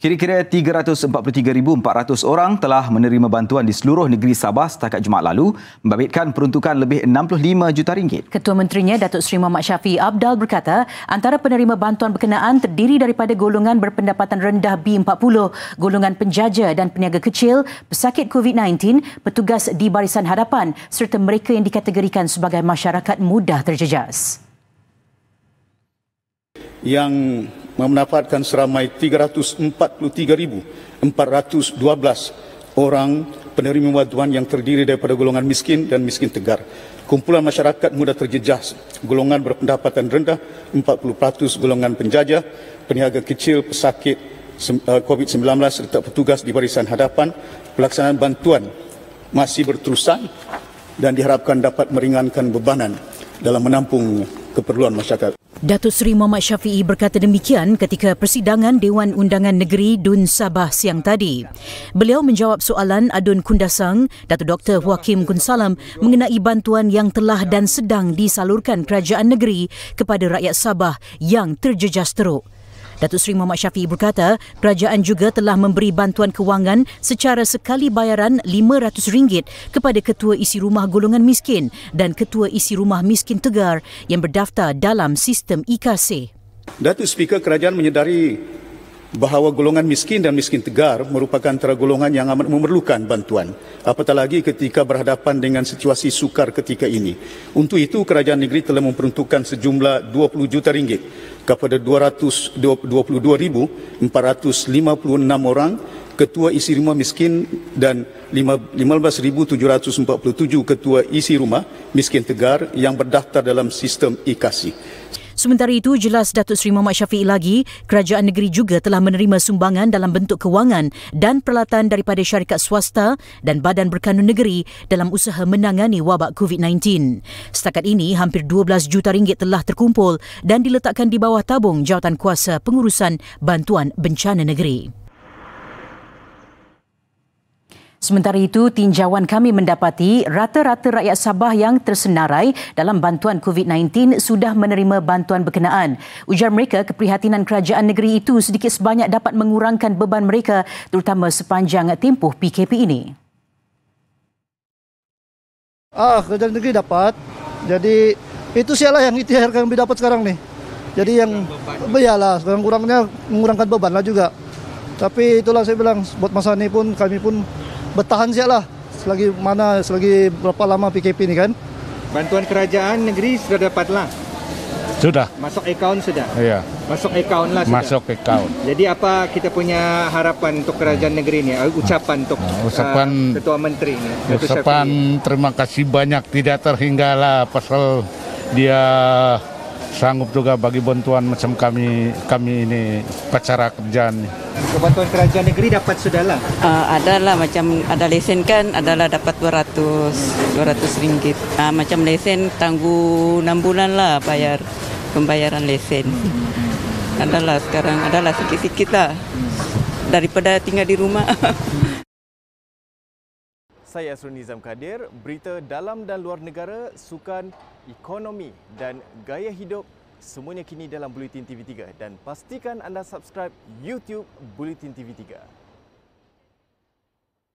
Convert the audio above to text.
Kira-kira 343,400 orang telah menerima bantuan di seluruh negeri Sabah setakat Jumaat lalu, membabitkan peruntukan lebih 65 juta ringgit. Ketua Menterinya Datuk Seri Muhammad Shafie Apdal berkata, antara penerima bantuan berkenaan terdiri daripada golongan berpendapatan rendah B40, golongan penjaja dan peniaga kecil, pesakit COVID-19, petugas di barisan hadapan serta mereka yang dikategorikan sebagai masyarakat mudah terjejas. Yang mendapatkan seramai 343,412 orang penerima bantuan yang terdiri daripada golongan miskin dan miskin tegar. Kumpulan masyarakat mudah terjejas, golongan berpendapatan rendah 40%, golongan penjajah, peniaga kecil, pesakit COVID-19 serta petugas di barisan hadapan. Pelaksanaan bantuan masih berterusan dan diharapkan dapat meringankan bebanan dalam menampung keperluan masyarakat. Datuk Seri Muhammad Shafie berkata demikian ketika persidangan Dewan Undangan Negeri Dun Sabah siang tadi. Beliau menjawab soalan Adun Kundasang, Datuk Dr. Joaquim Gunsalam mengenai bantuan yang telah dan sedang disalurkan kerajaan negeri kepada rakyat Sabah yang terjejas teruk. Datuk Seri Muhammad Shafie berkata, kerajaan juga telah memberi bantuan kewangan secara sekali bayaran RM500 kepada ketua isi rumah golongan miskin dan ketua isi rumah miskin tegar yang berdaftar dalam sistem IKASE. Datuk Speaker, kerajaan menyedari bahawa golongan miskin dan miskin tegar merupakan antara golongan yang amat memerlukan bantuan, apatah lagi ketika berhadapan dengan situasi sukar ketika ini. Untuk itu, kerajaan negeri telah memperuntukkan sejumlah RM20 juta kepada 222,456 orang ketua isi rumah miskin dan 15,747 ketua isi rumah miskin tegar yang berdaftar dalam sistem IKASI. Sementara itu, jelas Datuk Seri Muhammad Shafie lagi, kerajaan negeri juga telah menerima sumbangan dalam bentuk kewangan dan peralatan daripada syarikat swasta dan badan berkanun negeri dalam usaha menangani wabak COVID-19. Setakat ini, hampir RM12 juta telah terkumpul dan diletakkan di bawah tabung Jawatankuasa Pengurusan Bantuan Bencana Negeri. Sementara itu, tinjauan kami mendapati rata-rata rakyat Sabah yang tersenarai dalam bantuan COVID-19 sudah menerima bantuan berkenaan. Ujar mereka, keprihatinan kerajaan negeri itu sedikit sebanyak dapat mengurangkan beban mereka terutama sepanjang tempoh PKP ini. Kerajaan negeri dapat. Jadi itu sialah yang ikhtiar kami dapat sekarang nih. Jadi yang beyalah sekarang kurangnya mengurangkan beban lah juga. Tapi itulah saya bilang buat masa ini pun kami pun bertahan sialah selagi berapa lama PKP ni kan. Bantuan kerajaan negeri sudah dapatlah. Sudah. Masuk akaun sudah. Iya. Masuk akaun lah sudah. Masuk akaun. Jadi apa kita punya harapan untuk kerajaan negeri ni? Ucapan untuk Ketua Menteri ni. Ucapan terima kasih banyak, tidak terhinggalah pasal dia sanggup juga bagi bantuan macam kami ini pacara kerjaan. Bantuan kerajaan negeri dapat sudahlah. Adalah macam ada lesen kan, adalah dapat RM200. Macam lesen tangguh 6 bulan lah bayar pembayaran lesen. Adalah sekarang adalah sikit-sikit lah daripada tinggal di rumah. Saya Asrul Nizam Kadir, berita dalam dan luar negara, sukan, ekonomi dan gaya hidup semuanya kini dalam Bulletin TV3 dan pastikan anda subscribe YouTube Bulletin TV3.